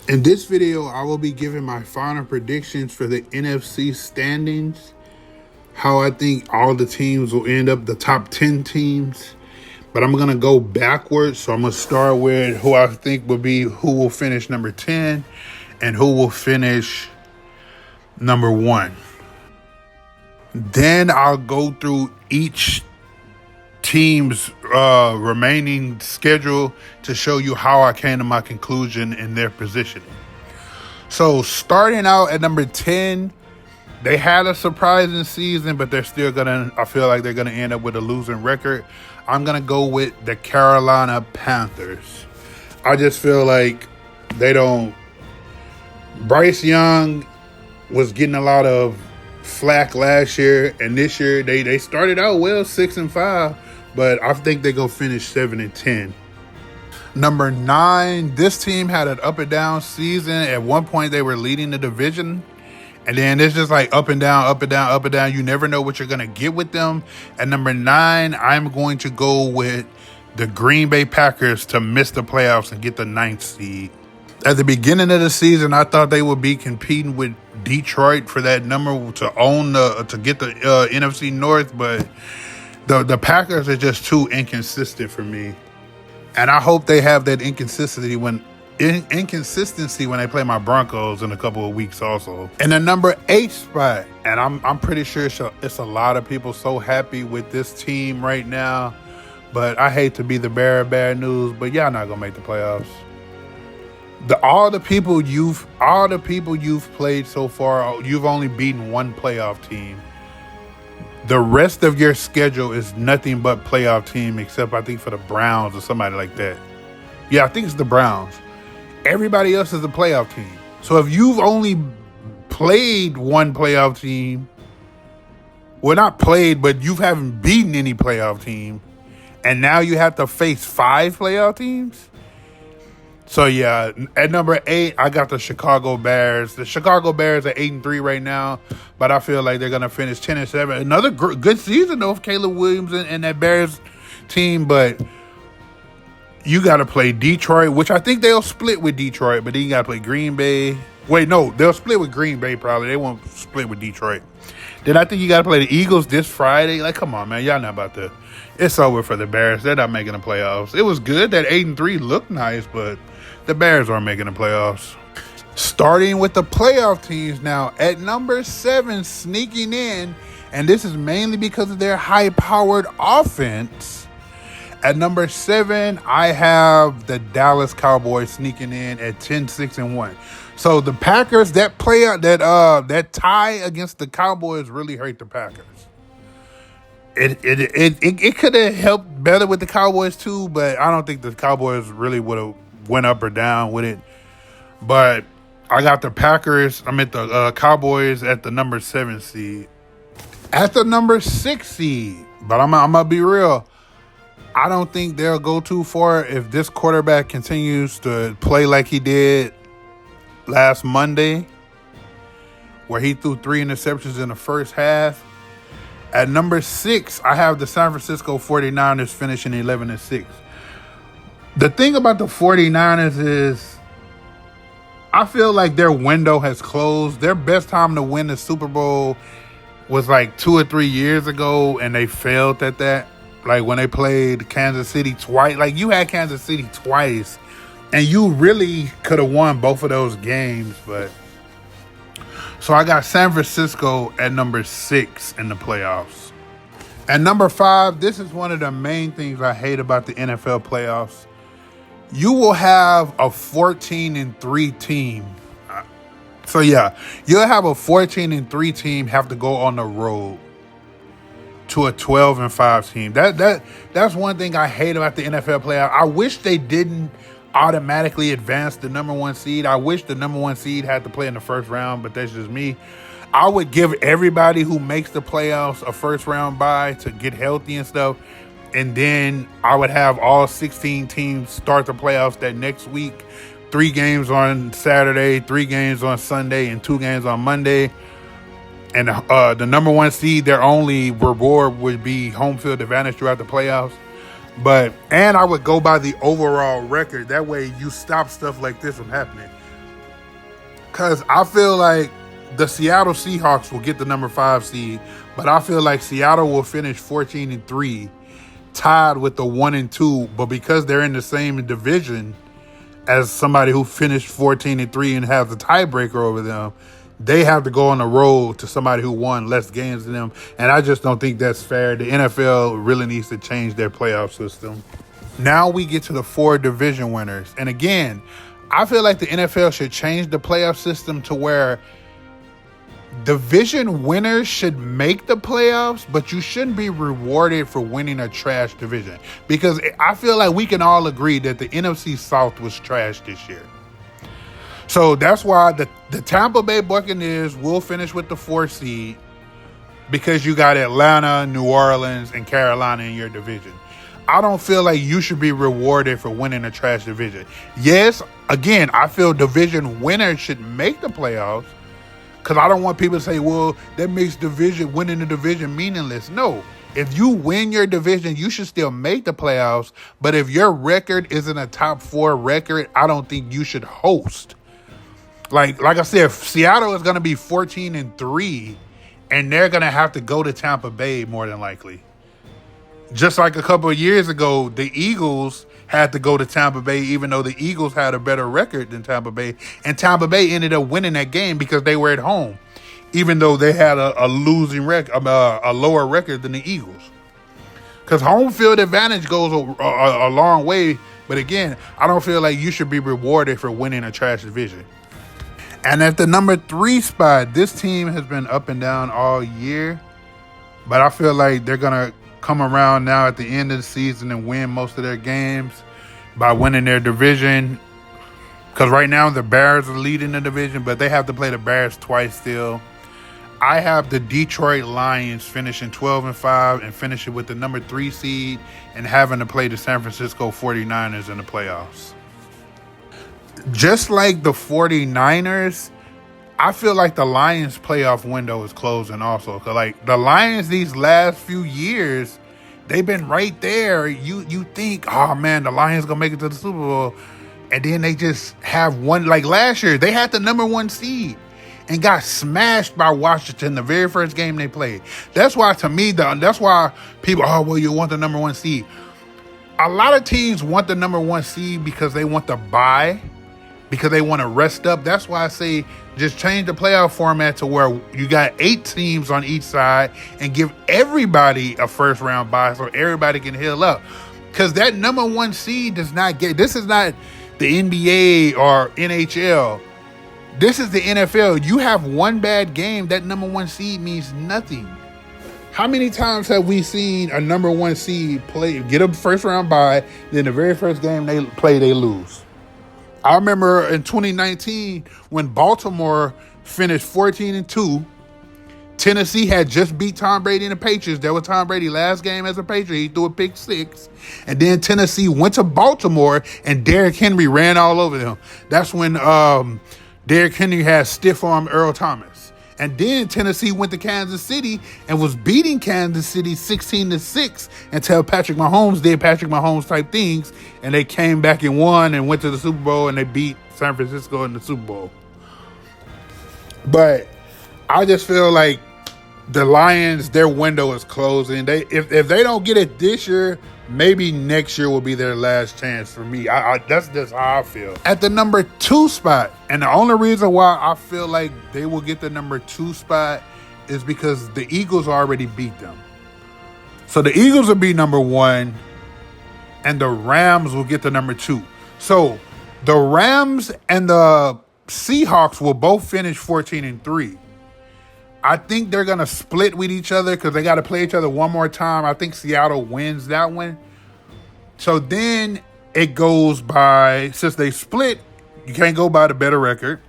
In this video, I will be giving my final predictions for the NFC standings, how I think all the teams will end up, the top 10 teams. But I'm going to go backwards. So I'm going to start with who I think who will finish number 10 and who will finish number 1. Then I'll go through each team's remaining schedule to show you how I came to my conclusion in their positioning. So starting out at number 10, they had a surprising season, but they're still I feel like they're gonna end up with a losing record. I'm gonna go with the Carolina Panthers. I just feel like Bryce Young was getting a lot of flack last year, and this year they started out well, 6-5, but I think they're gonna finish 7-10. Number 9, this team had an up and down season. At one point, they were leading the division, and then it's just like up and down, up and down, up and down. You never know what you're gonna get with them. At number 9, I'm going to go with the Green Bay Packers to miss the playoffs and get the 9th seed. At the beginning of the season, I thought they would be competing with Detroit for that number to get the NFC North, but the Packers are just too inconsistent for me, and I hope they have that inconsistency when they play my Broncos in a couple of weeks also. In the number 8 spot, and I'm pretty sure it's a lot of people so happy with this team right now, but I hate to be the bearer of bad news, but y'all not gonna make the playoffs. All the people you've played so far, you've only beaten one playoff team. The rest of your schedule is nothing but playoff team, except I think for the Browns or somebody like that. Yeah, I think it's the Browns. Everybody else is a playoff team. So if you've only played one playoff team, well, not played, but you haven't beaten any playoff team, and now you have to face 5 playoff teams. So yeah, at number 8, I got the Chicago Bears. The Chicago Bears are 8-3 right now, but I feel like they're gonna finish 10-7. Another good season though of Caleb Williams and that Bears team, but you got to play Detroit, which I think they'll split with Detroit, but then you got to play Green Bay. Wait, no, they'll split with Green Bay probably. They won't split with Detroit. Then I think you got to play the Eagles this Friday. Like, come on, man, y'all not about to. It's over for the Bears. They're not making the playoffs. It was good that 8-3 looked nice, but the Bears aren't making the playoffs. Starting with the playoff teams now, at number 7, sneaking in, and this is mainly because of their high-powered offense. At number 7, I have the Dallas Cowboys sneaking in at 10-6-1. So the Packers, that tie against the Cowboys really hurt the Packers. It could have helped better with the Cowboys too, but I don't think the Cowboys really would have went up or down with it. But I got the Packers. The Cowboys at the number 7 seed. At the number 6 seed, but I'm gonna be real. I don't think they'll go too far if this quarterback continues to play like he did last Monday, where he threw 3 interceptions in the first half. At number 6, I have the San Francisco 49ers finishing 11-6. The thing about the 49ers is I feel like their window has closed. Their best time to win the Super Bowl was like 2 or 3 years ago, and they failed at that. Like when they played Kansas City twice. Like you had Kansas City twice, and you really could have won both of those games. But so I got San Francisco at number 6 in the playoffs. At number 5, this is one of the main things I hate about the NFL playoffs. You will have a 14-3 team. So yeah, you'll have a 14-3 team have to go on the road to a 12-5 team. That's one thing I hate about the NFL playoff. I wish they didn't automatically advance the number 1 seed. I wish the number 1 seed had to play in the first round, but that's just me. I would give everybody who makes the playoffs a first round bye to get healthy and stuff, and then I would have all 16 teams start the playoffs that next week. 3 games on Saturday, 3 games on Sunday, and 2 games on Monday. And the number 1 seed, their only reward would be home field advantage throughout the playoffs. And I would go by the overall record. That way you stop stuff like this from happening. Because I feel like the Seattle Seahawks will get the number 5 seed, but I feel like Seattle will finish 14-3, tied with the 1-2. But because they're in the same division as somebody who finished 14-3 and has a tiebreaker over them, they have to go on the road to somebody who won less games than them. And I just don't think that's fair. The NFL really needs to change their playoff system. Now we get to the 4 division winners. And again, I feel like the NFL should change the playoff system to where division winners should make the playoffs, but you shouldn't be rewarded for winning a trash division. Because I feel like we can all agree that the NFC South was trash this year. So that's why the Tampa Bay Buccaneers will finish with the 4th seed, because you got Atlanta, New Orleans, and Carolina in your division. I don't feel like you should be rewarded for winning a trash division. Yes, again, I feel division winners should make the playoffs, because I don't want people to say, well, that makes winning the division meaningless. No. If you win your division, you should still make the playoffs. But if your record isn't a top 4 record, I don't think you should host. Like I said, Seattle is going to be 14-3, and they're going to have to go to Tampa Bay more than likely. Just like a couple of years ago, the Eagles had to go to Tampa Bay, even though the Eagles had a better record than Tampa Bay. And Tampa Bay ended up winning that game because they were at home, even though they had a losing record, a lower record than the Eagles. Because home field advantage goes a long way. But again, I don't feel like you should be rewarded for winning a trash division. And at the number 3 spot, this team has been up and down all year, but I feel like they're going to come around now at the end of the season and win most of their games by winning their division. Because right now the Bears are leading the division, but they have to play the Bears twice still. I have the Detroit Lions finishing 12-5 and finishing with the number 3 seed and having to play the San Francisco 49ers in the playoffs. Just like the 49ers, I feel like the Lions playoff window is closing also. Cause like the Lions these last few years, they've been right there. You think, oh man, the Lions gonna make it to the Super Bowl. And then they just have one, like last year, they had the number 1 seed and got smashed by Washington the very first game they played. That's why, to me, that's why people, oh, well, you want the number 1 seed. A lot of teams want the number 1 seed because they want to bye, because they want to rest up. That's why I say just change the playoff format to where you got 8 teams on each side and give everybody a first round bye so everybody can heal up. Because that number 1 seed does not get, this is not the NBA or NHL. This is the NFL. You have one bad game, that number 1 seed means nothing. How many times have we seen a number 1 seed get a first round bye, then the very first game they play, they lose? I remember in 2019 when Baltimore finished 14-2, Tennessee had just beat Tom Brady and the Patriots. That was Tom Brady's last game as a Patriot. He threw a pick 6. And then Tennessee went to Baltimore and Derrick Henry ran all over them. That's when Derrick Henry had stiff-arm Earl Thomas. And then Tennessee went to Kansas City and was beating Kansas City 16-6 until Patrick Mahomes did Patrick Mahomes type things. And they came back and won and went to the Super Bowl and they beat San Francisco in the Super Bowl. But I just feel like the Lions, their window is closing. If they don't get it this year, maybe next year will be their last chance for me. That's just how I feel. At the number 2 spot, and the only reason why I feel like they will get the number 2 spot is because the Eagles already beat them. So the Eagles will be number 1, and the Rams will get the number 2. So the Rams and the Seahawks will both finish 14-3. I think they're going to split with each other because they got to play each other one more time. I think Seattle wins that one. So then it goes by, since they split, you can't go by the better record.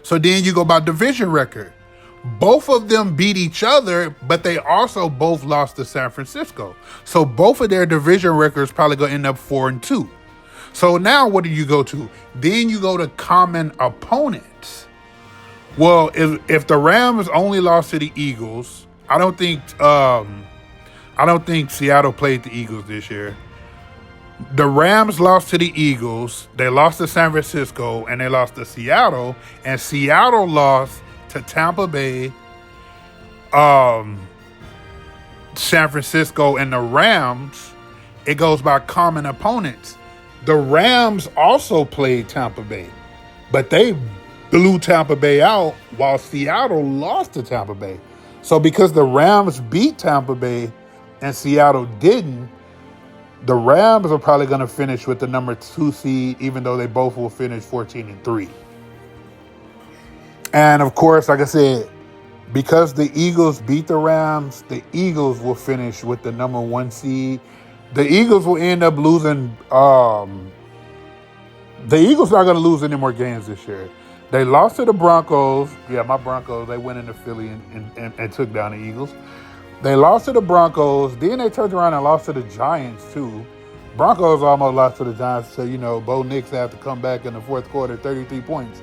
So then you go by division record. Both of them beat each other, but they also both lost to San Francisco. So both of their division records probably going to end up 4-2. So now what do you go to? Then you go to common opponents. Well, if the Rams only lost to the Eagles, I don't think Seattle played the Eagles this year. The Rams lost to the Eagles, they lost to San Francisco, and they lost to Seattle. And Seattle lost to Tampa Bay, San Francisco, and the Rams. It goes by common opponents. The Rams also played Tampa Bay, but they blew Tampa Bay out while Seattle lost to Tampa Bay. So because the Rams beat Tampa Bay and Seattle didn't, the Rams are probably going to finish with the number 2 seed, even though they both will finish 14-3. And of course, like I said, because the Eagles beat the Rams, the Eagles will finish with the number 1 seed. The Eagles will end up losing. The Eagles are not going to lose any more games this year. They lost to the Broncos. Yeah, my Broncos, they went into Philly and took down the Eagles. They lost to the Broncos. Then they turned around and lost to the Giants, too. Broncos almost lost to the Giants. So, Bo Nix had to come back in the fourth quarter, 33 points.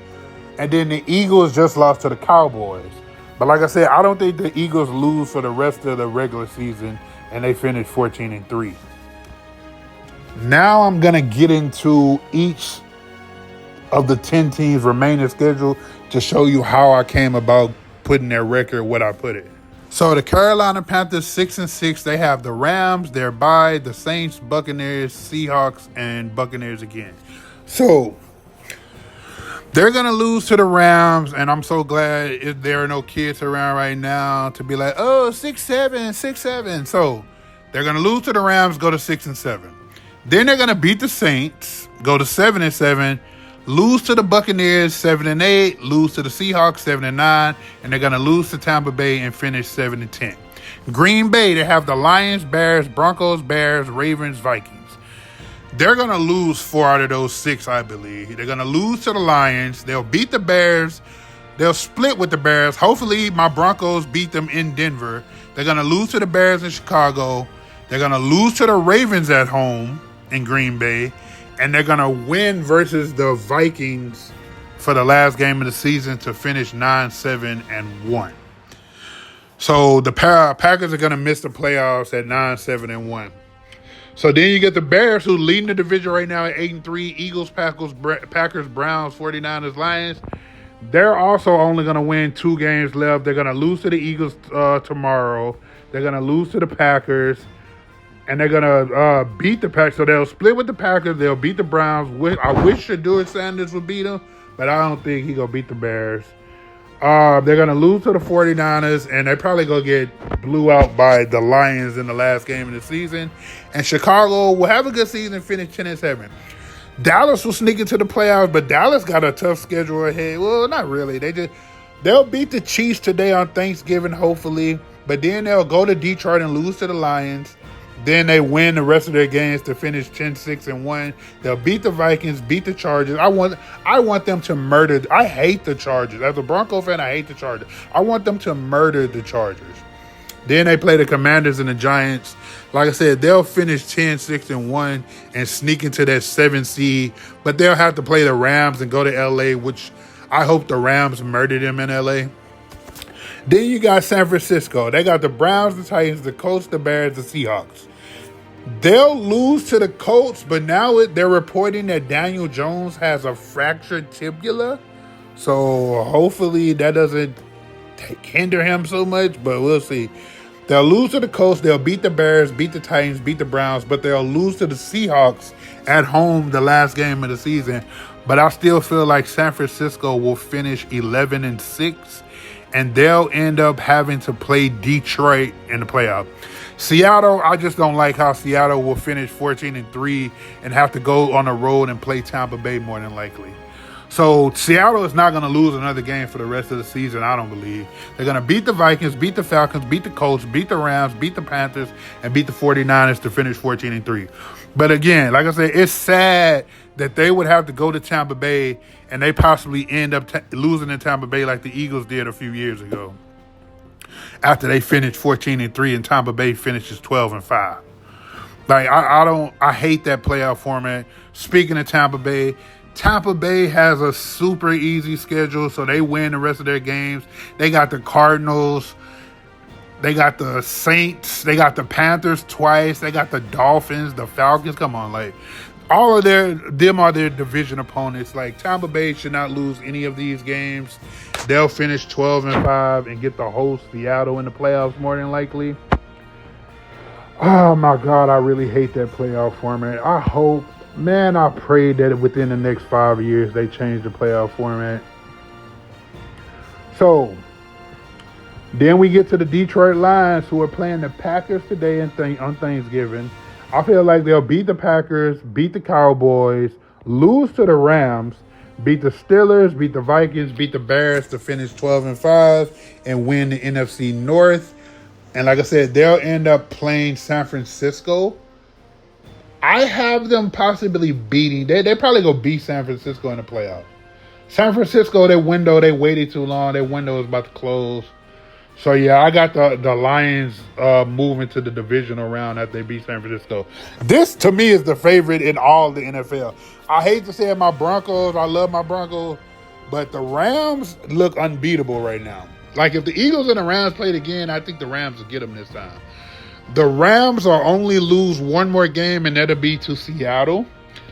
And then the Eagles just lost to the Cowboys. But like I said, I don't think the Eagles lose for the rest of the regular season, and they finish 14-3. Now I'm going to get into each of the 10 teams remaining schedule to show you how I came about putting their record what I put it. So the Carolina Panthers 6-6, they have the Rams, their bye, the Saints, Buccaneers, Seahawks, and Buccaneers again. So they're going to lose to the Rams, and I'm so glad if there are no kids around right now to be like, 6-7, 6-7. So they're going to lose to the Rams, go to 6-7. Then they're going to beat the Saints, go to 7-7, lose to the Buccaneers 7-8, lose to the Seahawks 7-9, and they're going to lose to Tampa Bay and finish 7-10. Green Bay, they have the Lions, Bears, Broncos, Bears, Ravens, Vikings. They're going to lose 4 out of those 6, I believe. They're going to lose to the Lions. They'll beat the Bears. They'll split with the Bears. Hopefully, my Broncos beat them in Denver. They're going to lose to the Bears in Chicago. They're going to lose to the Ravens at home in Green Bay. And they're going to win versus the Vikings for the last game of the season to finish 9-7-1. So the Packers are going to miss the playoffs at 9-7-1. So then you get the Bears, who leading the division right now at 8-3. Eagles, Packers, Browns, 49ers, Lions. They're also only going to win 2 games left. They're going to lose to the Eagles tomorrow. They're going to lose to the Packers. And they're going to beat the Packers. So they'll split with the Packers. They'll beat the Browns. I wish Shedeur Sanders would beat them, but I don't think he's going to beat the Bears. They're going to lose to the 49ers, and they're probably going to get blew out by the Lions in the last game of the season. And Chicago will have a good season, finish 10-7. Dallas will sneak into the playoffs, but Dallas got a tough schedule ahead. Well, not really. They'll beat the Chiefs today on Thanksgiving, hopefully. But then they'll go to Detroit and lose to the Lions. Then they win the rest of their games to finish 10-6-1. They'll beat the Vikings, beat the Chargers. I want them to murder. I hate the Chargers. As a Bronco fan, I hate the Chargers. I want them to murder the Chargers. Then they play the Commanders and the Giants. Like I said, they'll finish 10-6-1 and sneak into that 7th seed. But they'll have to play the Rams and go to L.A., which I hope the Rams murder them in L.A. Then you got San Francisco. They got the Browns, the Titans, the Colts, the Bears, the Seahawks. They'll lose to the Colts, but now they're reporting that Daniel Jones has a fractured tibia. So hopefully that doesn't hinder him so much, but we'll see. They'll lose to the Colts. They'll beat the Bears, beat the Titans, beat the Browns, but they'll lose to the Seahawks at home the last game of the season. But I still feel like San Francisco will finish 11-6. And they'll end up having to play Detroit in the playoff. Seattle, I just don't like how Seattle will finish 14-3 and have to go on the road and play Tampa Bay more than likely. So Seattle is not going to lose another game for the rest of the season, I don't believe. They're going to beat the Vikings, beat the Falcons, beat the Colts, beat the Rams, beat the Panthers, and beat the 49ers to finish 14-3. But again, like I said, it's sad that they would have to go to Tampa Bay and they possibly end up losing in Tampa Bay like the Eagles did a few years ago. After they finished 14-3 and Tampa Bay finishes 12-5. Like I hate that playoff format. Speaking of Tampa Bay has a super easy schedule, so they win the rest of their games. They got the Cardinals, They got the Saints. They got the Panthers twice. They got the Dolphins, the Falcons. Come on, like all of them are their division opponents. Like Tampa Bay should not lose any of these games. They'll finish 12-5 and get to host Seattle in the playoffs more than likely. Oh my God, I really hate that playoff format. I pray that within the next 5 years they change the playoff format. So then we get to the Detroit Lions, who are playing the Packers today on Thanksgiving. I feel like they'll beat the Packers, beat the Cowboys, lose to the Rams, beat the Steelers, beat the Vikings, beat the Bears to finish 12-5 and win the NFC North. And like I said, they'll end up playing San Francisco. I have them possibly beating. They probably go beat San Francisco in the playoffs. San Francisco, they waited too long. Their window is about to close. So, yeah, I got the Lions moving to the divisional round after they beat San Francisco. This, to me, is the favorite in all the NFL. I hate to say it, my Broncos. I love my Broncos. But the Rams look unbeatable right now. Like, if the Eagles and the Rams played again, I think the Rams will get them this time. The Rams will only lose one more game, and that'll be to Seattle.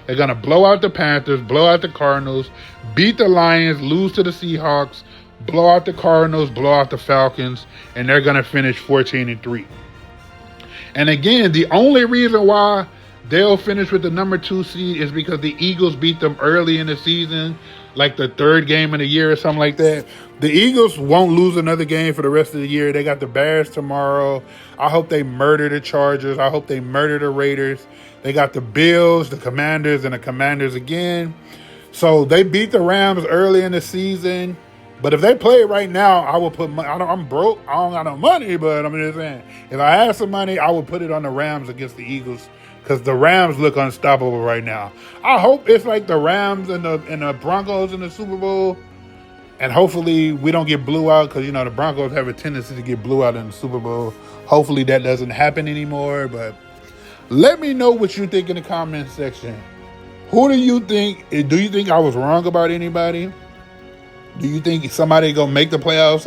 They're going to blow out the Panthers, blow out the Cardinals, beat the Lions, lose to the Seahawks, blow out the Cardinals, blow out the Falcons, and they're going to finish 14-3. And again, the only reason why they'll finish with the number 2 seed is because the Eagles beat them early in the season, like the third game of the year or something like that. The Eagles won't lose another game for the rest of the year. They got the Bears tomorrow. I hope they murder the Chargers. I hope they murder the Raiders. They got the Bills, the Commanders, and the Commanders again. So they beat the Rams early in the season. But if they play it right now, I will put money. I'm broke. I don't got no money, but I'm just saying, if I had some money, I would put it on the Rams against the Eagles because the Rams look unstoppable right now. I hope it's like the Rams and the Broncos in the Super Bowl, and hopefully we don't get blew out because, the Broncos have a tendency to get blew out in the Super Bowl. Hopefully that doesn't happen anymore, but let me know what you think in the comment section. Who do you think? Do you think I was wrong about anybody? Do you think somebody gonna make the playoffs?